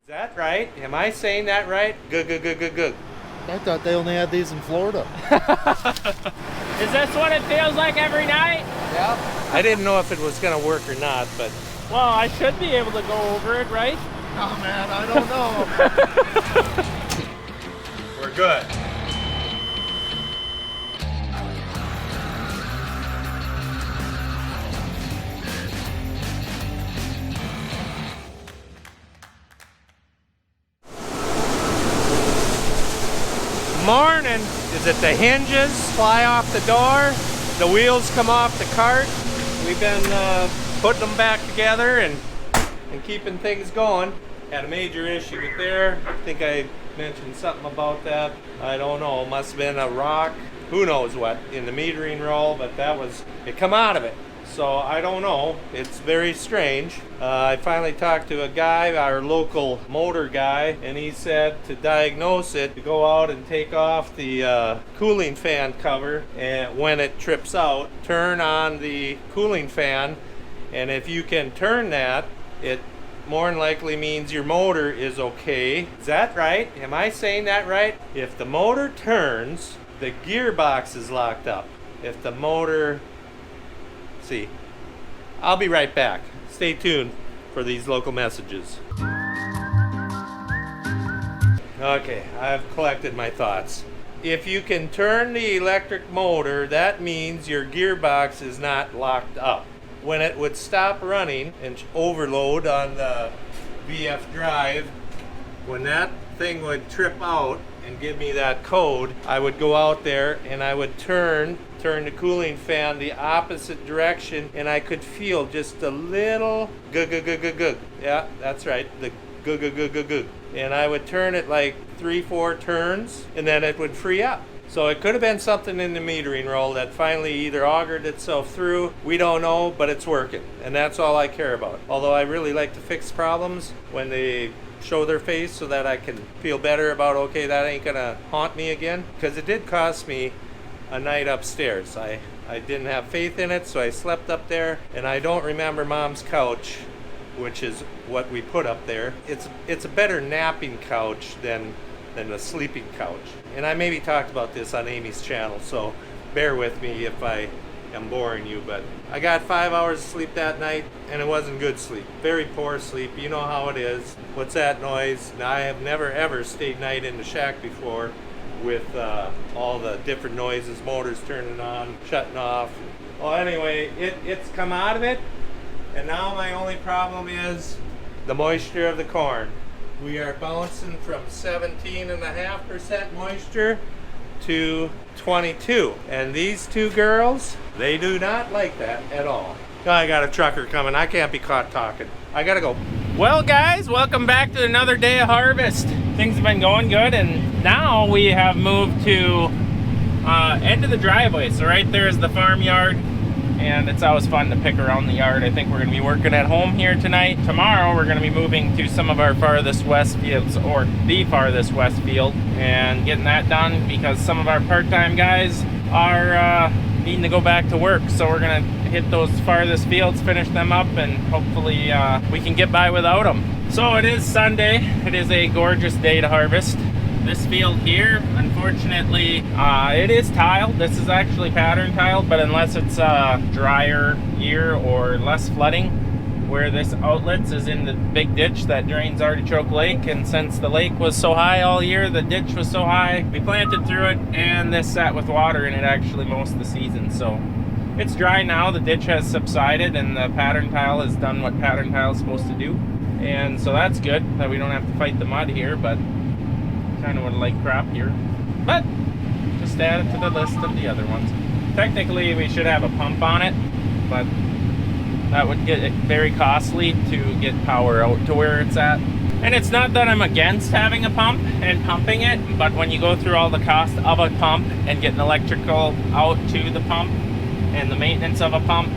Is that right? Am I saying that right? Good. I thought they only had these in Florida. Is this what it feels like every night? Yep. I didn't know if it was gonna work or not, but... Well, I should be able to go over it, right? Oh man, I don't know. We're good. Morning. Is it the hinges fly off the door? The wheels come off the cart? We've been putting them back together and keeping things going. Had a major issue with there. I think I mentioned something about that. I don't know. Must have been a rock. Who knows what in the metering roll, but that was, it come out of it. So I don't know. It's very strange. I finally talked to a guy, our local motor guy, and he said to diagnose it, to go out and take off the cooling fan cover, and when it trips out, turn on the cooling fan, and if you can turn that, it more than likely means your motor is okay. Is that right? Am I saying that right? If the motor turns, the gearbox is locked up. If the motor... See, I'll be right back. Stay tuned for these local messages. Okay, I've collected my thoughts. If you can turn the electric motor, that means your gearbox is not locked up. When it would stop running and overload on the VF drive, when that thing would trip out and give me that code, I would go out there and I would turn the cooling fan the opposite direction, and I could feel just a little gug. Yeah, that's right, the gug. And I would turn it like 3-4 turns, and then it would free up. So it could have been something in the metering roll that finally either augured itself through. We don't know, but it's working, and that's all I care about. Although I really like to fix problems when they show their face so that I can feel better about, okay, that ain't gonna haunt me again. Because it did cost me a night upstairs. I didn't have faith in it, so I slept up there, and I don't remember Mom's couch, which is what we put up there. It's a better napping couch than a sleeping couch. And I maybe talked about this on Amy's channel, so bear with me if I am boring you, but I got 5 hours of sleep that night, and it wasn't good sleep. Very poor sleep. You know how it is. What's that noise? Now, I have never ever stayed night in the shack before with all the different noises, motors turning on, shutting off. Well, anyway, it's come out of it, and now my only problem is the moisture of the corn. We are bouncing from 17.5% moisture to 22, and these two girls, they do not like that at all. Oh, I got a trucker coming. I can't be caught talking. I gotta go. Well, guys, welcome back to another day of harvest. Things have been going good, and now we have moved to end of the driveway. So right there is the farmyard, and it's always fun to pick around the yard. I think we're going to be working at home here tonight. Tomorrow we're going to be moving to some of our farthest west fields, or the farthest west field, and getting that done because some of our part-time guys are needing to go back to work. So we're going to hit those farthest fields, finish them up, and hopefully we can get by without them. So it is Sunday. It is a gorgeous day to harvest. This field here, unfortunately, it is tiled. This is actually pattern tiled, but unless it's a drier year or less flooding, where this outlets is in the big ditch that drains Artichoke Lake, and since the lake was so high all year, the ditch was so high, we planted through it, and this sat with water in it actually most of the season. So it's dry now, the ditch has subsided, and the pattern tile has done what pattern tile is supposed to do. And so that's good, that we don't have to fight the mud here, but kind of would like crop here. But just add it to the list of the other ones. Technically, we should have a pump on it, but that would get it very costly to get power out to where it's at. And it's not that I'm against having a pump and pumping it, but when you go through all the cost of a pump and getting electrical out to the pump and the maintenance of a pump,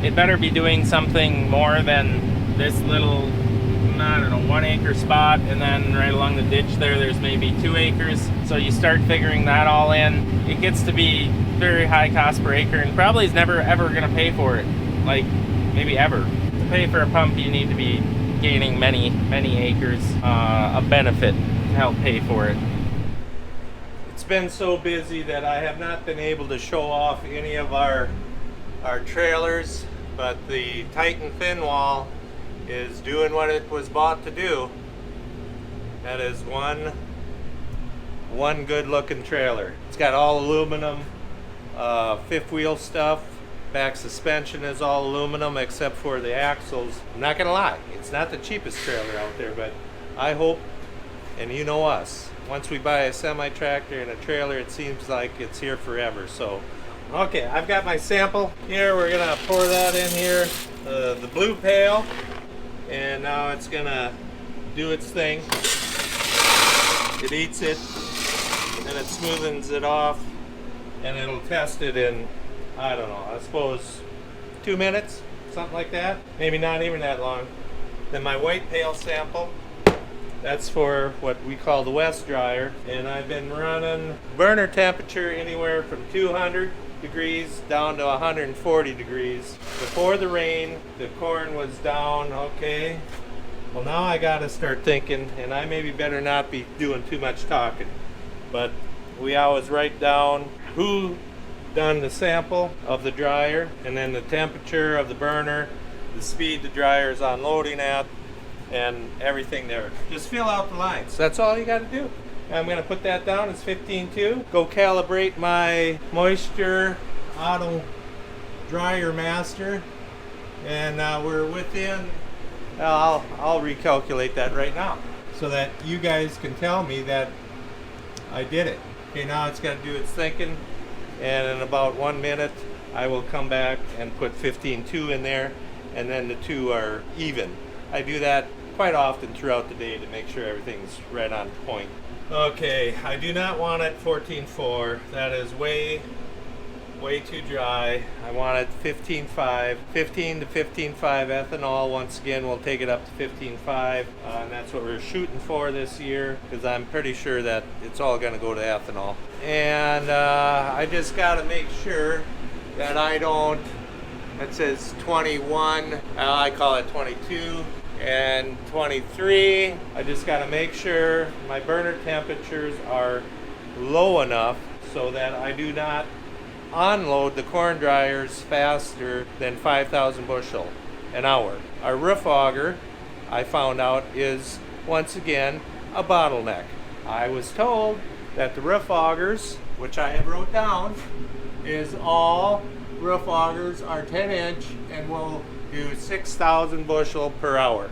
it better be doing something more than this little, I don't know, 1 acre spot, and then right along the ditch there's maybe 2 acres. So you start figuring that all in, it gets to be very high cost per acre, and probably is never ever gonna pay for it. Like, maybe ever. To pay for a pump, you need to be gaining many acres, a benefit to help pay for it. It's been so busy that I have not been able to show off any of our trailers, but the Titan fin wall is doing what it was bought to do. That is one good looking trailer. It's got all aluminum fifth wheel stuff. Back suspension is all aluminum except for the axles. I'm not gonna lie, it's not the cheapest trailer out there, but I hope, and you know us, once we buy a semi-tractor and a trailer, it seems like it's here forever. So, okay, I've got my sample here. We're gonna pour that in here, the blue pail, and now it's gonna do its thing. It eats it, and it smoothens it off, and it'll test it in, I don't know, I suppose 2 minutes, something like that. Maybe not even that long. Then my white pail sample, that's for what we call the West dryer, and I've been running burner temperature anywhere from 200 degrees down to 140 degrees. Before the rain, the corn was down, okay. Well, now I gotta start thinking, and I maybe better not be doing too much talking, but we always write down who done the sample of the dryer, and then the temperature of the burner, the speed the dryer is unloading at, and everything there. Just fill out the lines. That's all you gotta do. I'm gonna put that down as 15.2. Go calibrate my moisture auto dryer master, and we're within, I'll recalculate that right now so that you guys can tell me that I did it. Okay, now it's got to do its thinking, and in about 1 minute I will come back and put 15.2 in there, and then the two are even. I do that quite often throughout the day to make sure everything's right on point. Okay, I do not want it 14.4. That is way too dry. I want it 15.5, 15 to 15.5 ethanol. Once again, we'll take it up to 15.5, and that's what we're shooting for this year, because I'm pretty sure that it's all going to go to ethanol. And I just got to make sure that I don't, it says 21, I call it 22, and 23. I just got to make sure my burner temperatures are low enough so that I do not unload the corn dryers faster than 5,000 bushel an hour. Our roof auger, I found out, is once again a bottleneck. I was told that the roof augers, which I have wrote down, is all roof augers are 10-inch and will do 6,000 bushel per hour.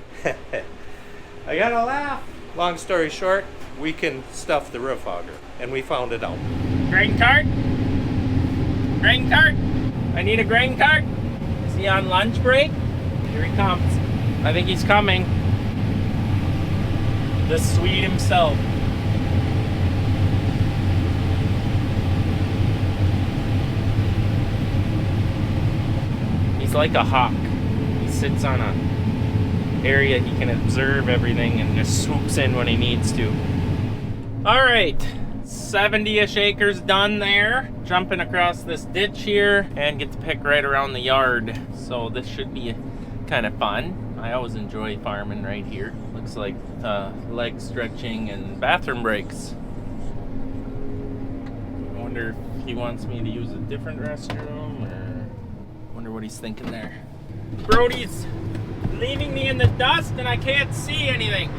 I gotta laugh. Long story short, we can stuff the roof auger, and we found it out. Grain cart? Grain cart? I need a grain cart. Is he on lunch break? Here he comes. I think he's coming. The Swede himself. He's like a hawk. He sits on a area he can observe everything and just swoops in when he needs to. All right. 70-ish acres done there. Jumping across this ditch here and get to pick right around the yard. So this should be kind of fun. I always enjoy farming right here. Looks like leg stretching and bathroom breaks. I wonder if he wants me to use a different restroom, or I wonder what he's thinking there. Brody's leaving me in the dust and I can't see anything.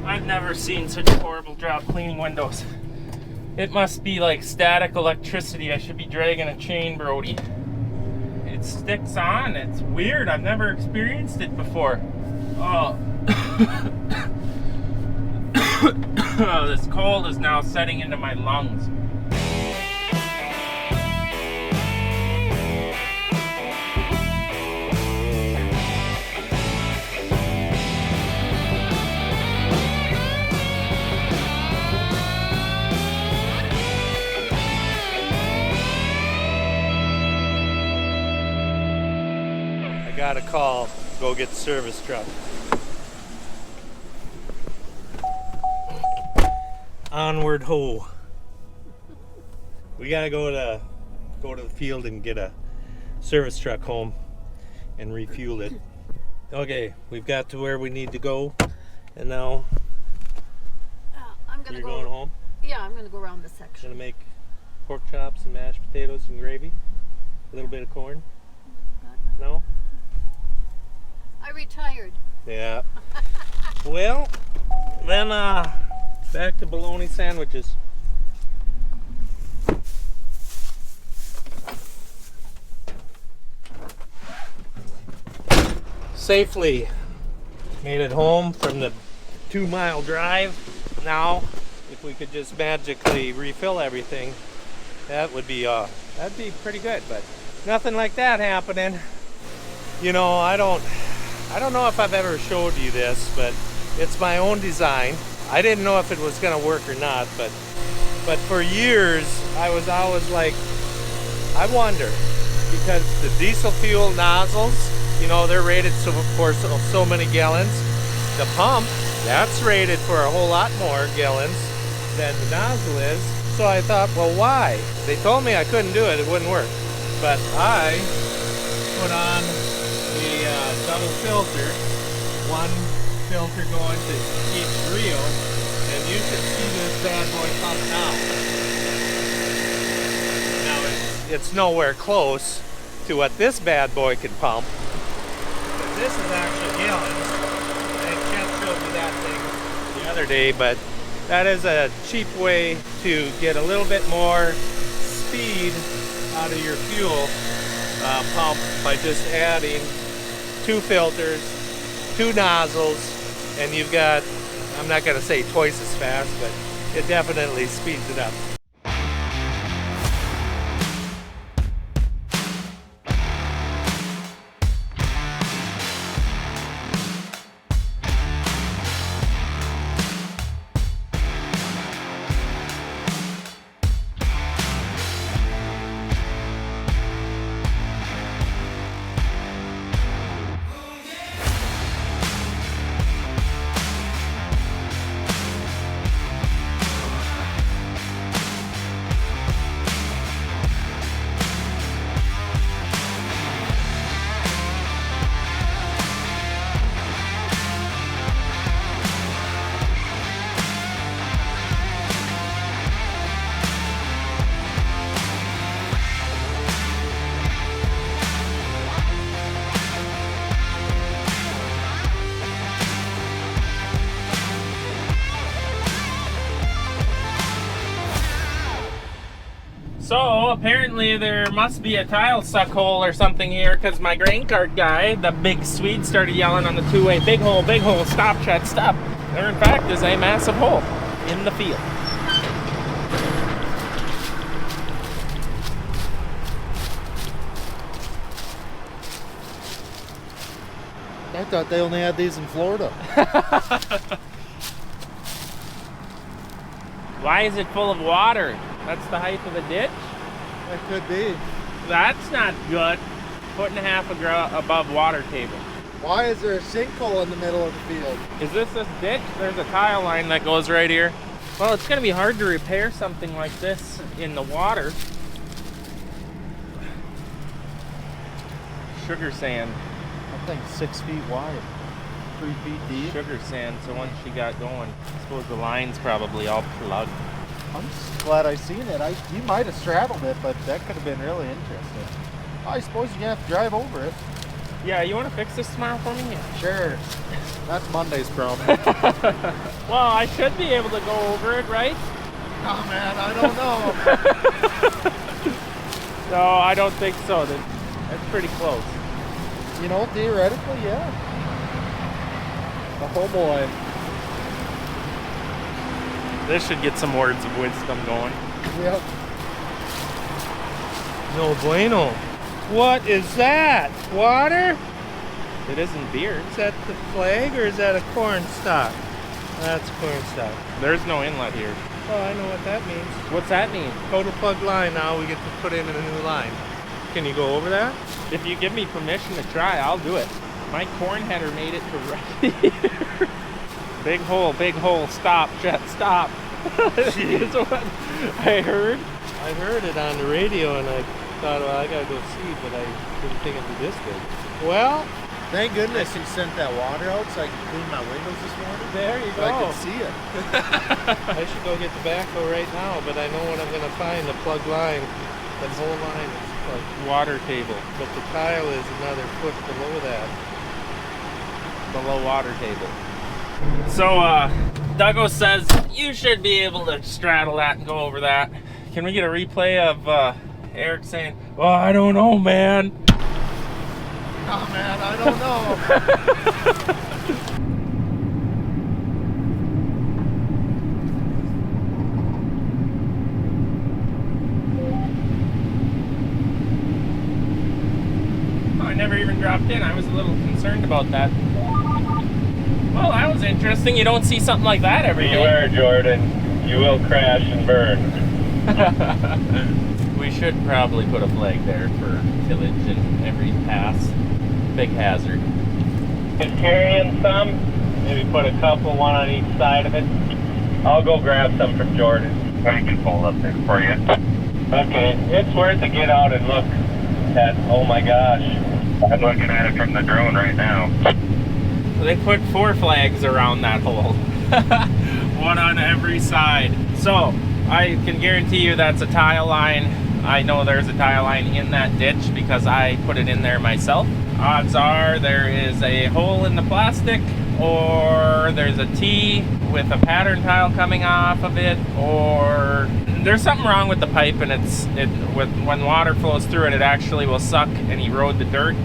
I've never seen such a horrible job cleaning windows. It must be like static electricity. I should be dragging a chain, Brody. It sticks on. It's weird. I've never experienced it before. Oh. Oh, this cold is now setting into my lungs. Got a call, go get the service truck. Onward ho. We gotta go to the field and get a service truck home and refuel it. Okay, we've got to where we need to go, and now I'm gonna you're go. going home. Yeah, I'm gonna go around the section. Gonna make pork chops and mashed potatoes and gravy. A little bit of corn. No? I retired. Yeah. Well, then back to bologna sandwiches. Safely made it home from the 2-mile drive. Now, if we could just magically refill everything, that would be that'd be pretty good, but nothing like that happening. You know, I don't know if I've ever showed you this, but it's my own design. I didn't know if it was gonna work or not, but for years I was always like, I wonder, because the diesel fuel nozzles, you know, they're rated for so many gallons. The pump, that's rated for a whole lot more gallons than the nozzle is. So I thought, well, why? They told me I couldn't do it, it wouldn't work. But I put on the double filter, one filter going to each reel, and you should see this bad boy pump now. Now it's nowhere close to what this bad boy can pump. But this is actually gallons. I can't show you that thing the other day, but that is a cheap way to get a little bit more speed out of your fuel pump by just adding 2 filters, 2 nozzles, and you've got, I'm not going to say twice as fast, but it definitely speeds it up. So apparently there must be a tile suck hole or something here, because my grain cart guy, the big Swede, started yelling on the two-way, big hole, stop, Chet, stop. There in fact is a massive hole in the field. I thought they only had these in Florida. Why is it full of water? That's the height of the ditch? That could be. That's not good. 1.5 foot above water table. Why is there a sinkhole in the middle of the field? Is this ditch? There's a tile line that goes right here. Well, it's gonna be hard to repair something like this in the water. Sugar sand. That thing's 6 feet wide, 3 feet deep. Sugar sand, so once she got going, I suppose the line's probably all plugged. I'm just glad I seen it. You might have straddled it, but that could have been really interesting. I suppose you're gonna have to drive over it. Yeah, you wanna fix this tomorrow for me? Sure. That's Monday's problem. Well, I should be able to go over it, right? Oh man, I don't know. No, I don't think so. That's pretty close. You know, theoretically, yeah. Oh boy. This should get some words of wisdom going. Yep. No bueno. What is that? Water? It isn't beer. Is that the flag or is that a corn stalk? That's corn stalk. There's no inlet here. Oh, I know what that means. What's that mean? Total plug line now, we get to put in a new line. Can you go over that? If you give me permission to try, I'll do it. My corn header made it to right here. Big hole, stop, Chet, stop. Is what I heard. I heard it on the radio and I thought, well, I gotta go see, but I didn't think it'd be this big. Well, Thank goodness he sent that water out so I could clean my windows this morning. There you So I go. could see it. I should go get the backhoe right now, but I know what I'm gonna find, the plug line. That whole line is plugged. Water table. But the tile is another foot below that. Below water table. So, Duggo says you should be able to straddle that and go over that. Can we get a replay of Eric saying, "Well, I don't know, man." Oh man, I don't know. Oh, I never even dropped in. I was a little concerned about that. Well, that was interesting. You don't see something like that every day. Beware, Jordan. You will crash and burn. We should probably put a flag there for tillage in every pass. Big hazard. Just carrying some. Maybe put a couple, one on each side of it. I'll go grab some from Jordan. I can pull up there for you. Okay, it's worth to get out and look at. Oh my gosh. I'm looking at it from the drone right now. They put 4 flags around that hole. One on every side. So, I can guarantee you that's a tile line. I know there's a tile line in that ditch because I put it in there myself. Odds are there is a hole in the plastic, or there's a T with a pattern tile coming off of it, or there's something wrong with the pipe, and when water flows through it, it actually will suck and erode the dirt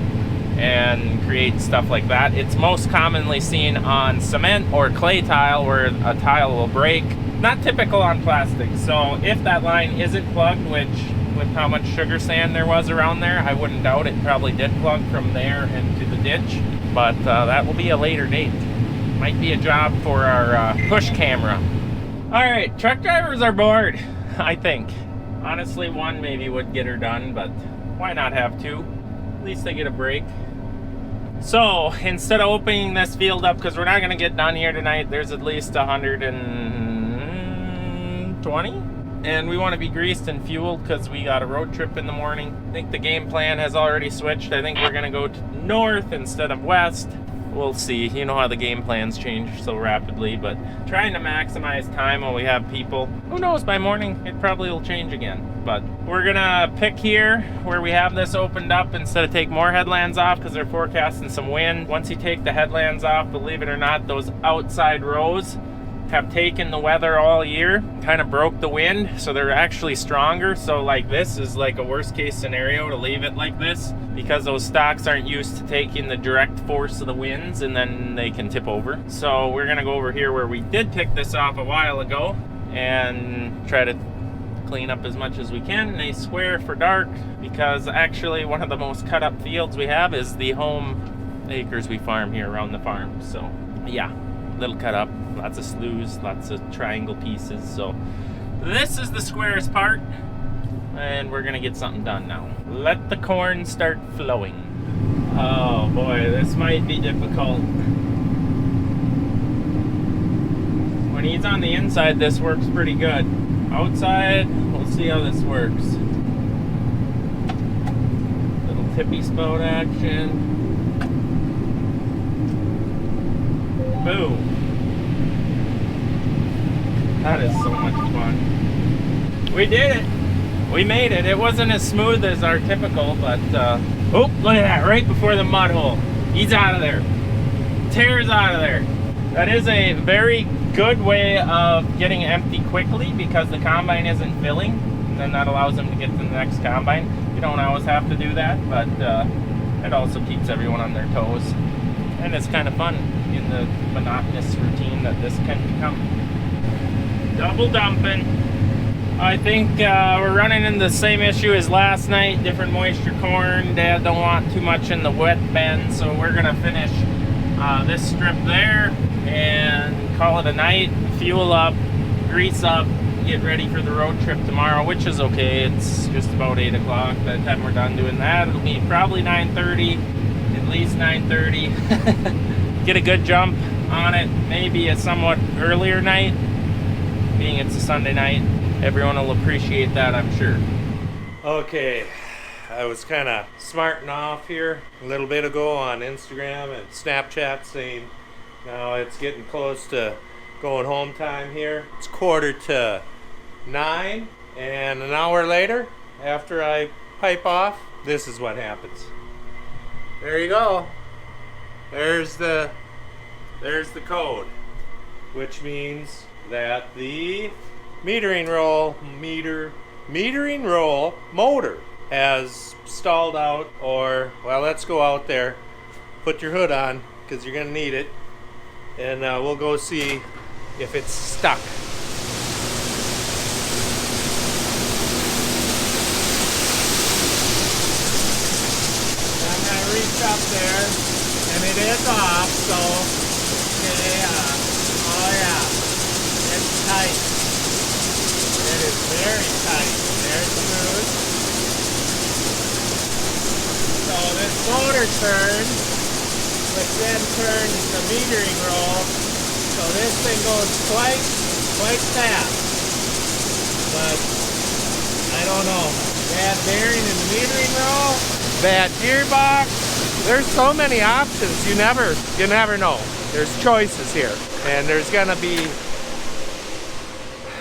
and create stuff like that. It's most commonly seen on cement or clay tile where a tile will break. Not typical on plastic. So if that line isn't plugged, which with how much sugar sand there was around there, I wouldn't doubt it probably did plug from there into the ditch. But that will be a later date. Might be a job for our push camera. All right, truck drivers are bored, I think. Honestly, one maybe would get her done, but why not have 2? At least they get a break. So instead of opening this field up, because we're not going to get done here tonight, there's at least 120, and we want to be greased and fueled because we got a road trip in the morning. I think the game plan has already switched. I think we're going to go north instead of west. We'll see. You know how the game plans change so rapidly, but trying to maximize time while we have people. Who knows, by morning it probably will change again. But we're gonna pick here where we have this opened up instead of take more headlands off because they're forecasting some wind. Once you take the headlands off, believe it or not, those outside rows have taken the weather all year, kind of broke the wind, so they're actually stronger. So like this is like a worst case scenario to leave it like this because those stocks aren't used to taking the direct force of the winds, and then they can tip over. So we're gonna go over here where we did pick this off a while ago and try to clean up as much as we can. They swear for dark because actually one of the most cut up fields we have is the home acres we farm here around the farm. So yeah, little cut up, lots of sloughs, lots of triangle pieces. So this is the squarest part, and we're gonna get something done now. Let the corn start flowing. Oh boy, this might be difficult. When he's on the inside, this works pretty good. Outside, we'll see how this works. Little tippy spout action. Boom. That is so much fun. We did it. We made it. It wasn't as smooth as our typical, but oh, look at that, right before the mud hole. He's out of there. Tears out of there. That is a very good way of getting empty quickly because the combine isn't filling, and then that allows them to get to the next combine. You don't always have to do that, but it also keeps everyone on their toes, and it's kind of fun in the monotonous routine that this can become. Double dumping. I think we're running into the same issue as last night. Different moisture corn. Dad don't want too much in the wet bend, so we're gonna finish this strip there and call it a night. Fuel up, grease up, get ready for the road trip tomorrow, which is okay. It's just about 8 o'clock by the time we're done doing that. It'll be probably 9:30, at least 9:30. Get a good jump on it. Maybe a somewhat earlier night being it's a Sunday night. Everyone will appreciate that, I'm sure. Okay, I was kind of smarting off here a little bit ago on Instagram and Snapchat saying now it's getting close to going home time here. It's 8:45, and an hour later, after I pipe off, this is what happens. There you go. There's the code, which means that the metering roll motor has stalled out, or, well, let's go out there, put your hood on because you're gonna need it, and we'll go see if it's stuck. I'm gonna reach up there, and it is off, so, okay, oh yeah, it's tight. It is very tight. There's smooth. So this motor turns, which then turns the metering roll. So this thing goes quite fast. But I don't know. Bad bearing in the metering roll. Bad gearbox. There's so many options. You never know. There's choices here, and there's gonna be.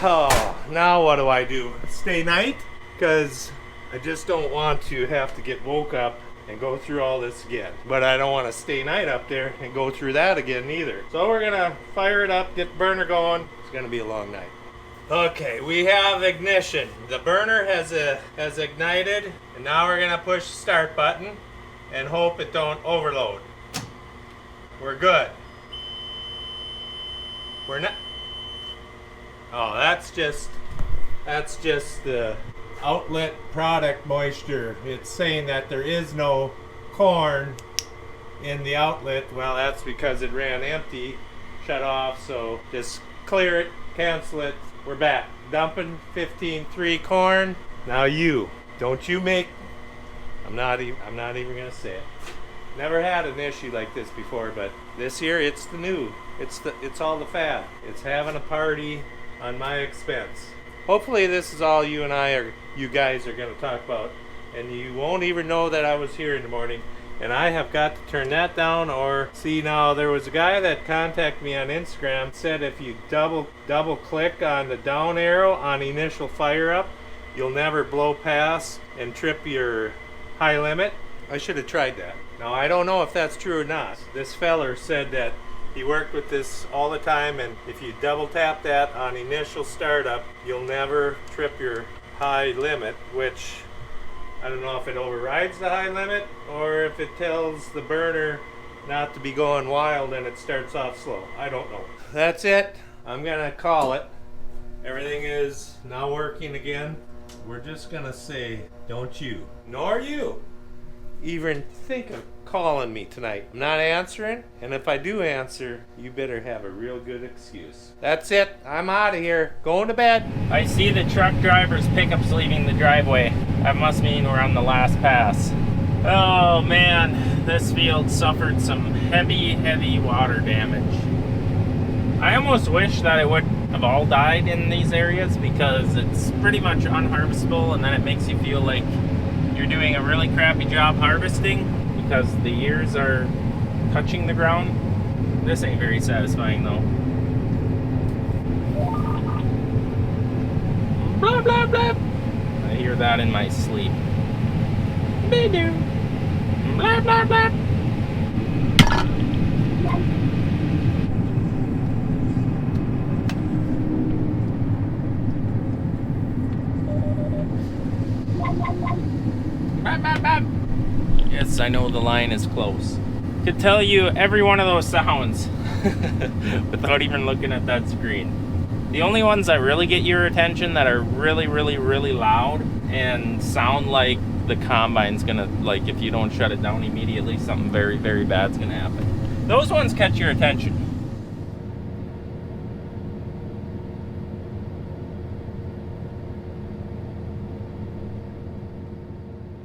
Oh, now what do I do? Stay night? Because I just don't want to have to get woke up and go through all this again. But I don't want to stay night up there and go through that again either. So we're gonna fire it up, get the burner going. It's gonna be a long night. Okay, we have ignition. The burner has ignited, and now we're gonna push the start button and hope it don't overload. We're good. We're not. Oh, that's just the outlet product moisture. It's saying that there is no corn in the outlet. Well, that's because it ran empty, shut off, so just clear it, cancel it. We're back. Dumping 15.3 corn. Now don't you make, I'm not even gonna say it. Never had an issue like this before, but this year it's the new. It's all the fad. It's having a party on my expense. Hopefully this is all you guys are going to talk about, and you won't even know that I was here in the morning, and I have got to turn that down. Or see, now there was a guy that contacted me on Instagram, said if you double click on the down arrow on initial fire up, you'll never blow past and trip your high limit. I should have tried that. Now I don't know if that's true or not. This feller said that he worked with this all the time, and if you double tap that on initial startup, you'll never trip your high limit, which I don't know if it overrides the high limit or if it tells the burner not to be going wild and it starts off slow. I don't know. That's it. I'm gonna call it. Everything is now working again. We're just gonna say, don't you, nor you, even think of calling me tonight. I'm not answering, and if I do answer, you better have a real good excuse. That's it. I'm out of here. Going to bed. I see the truck driver's pickups leaving the driveway. That must mean we're on the last pass. Oh man, this field suffered some heavy water damage. I almost wish that it would have all died in these areas, because it's pretty much unharvestable, and then it makes you feel like you're doing a really crappy job harvesting because the ears are touching the ground. This ain't very satisfying though. Blah blah blah. I hear that in my sleep. Be-doo. Blah blah blah. Yes, I know the line is close. Could tell you every one of those sounds without even looking at that screen. The only ones that really get your attention, that are really loud and sound like the combine's gonna, like, if you don't shut it down immediately, something very bad's gonna happen. Those ones catch your attention.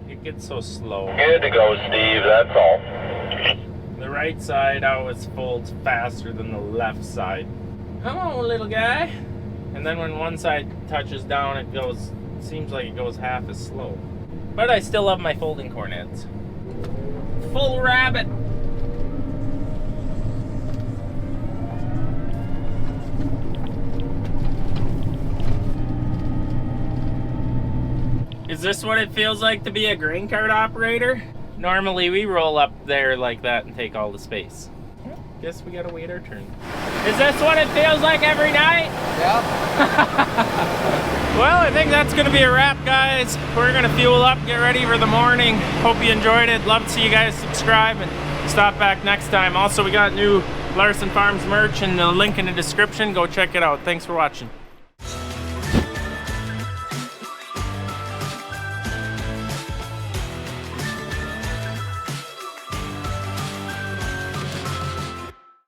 It gets so slow. Good to go, Steve, that's all. The right side always folds faster than the left side. Come on, little guy. And then when one side touches down, it seems like it goes half as slow. But I still love my folding cornets. Full rabbit. Is this what it feels like to be a grain cart operator? Normally we roll up there like that and take all the space. Guess we gotta wait our turn. Is this what it feels like every night? Yeah. Well, I think that's gonna be a wrap, guys. We're gonna fuel up, get ready for the morning. Hope you enjoyed it. Love to see you guys subscribe and stop back next time. Also, we got new Larson Farms merch and the link in the description. Go check it out. Thanks for watching.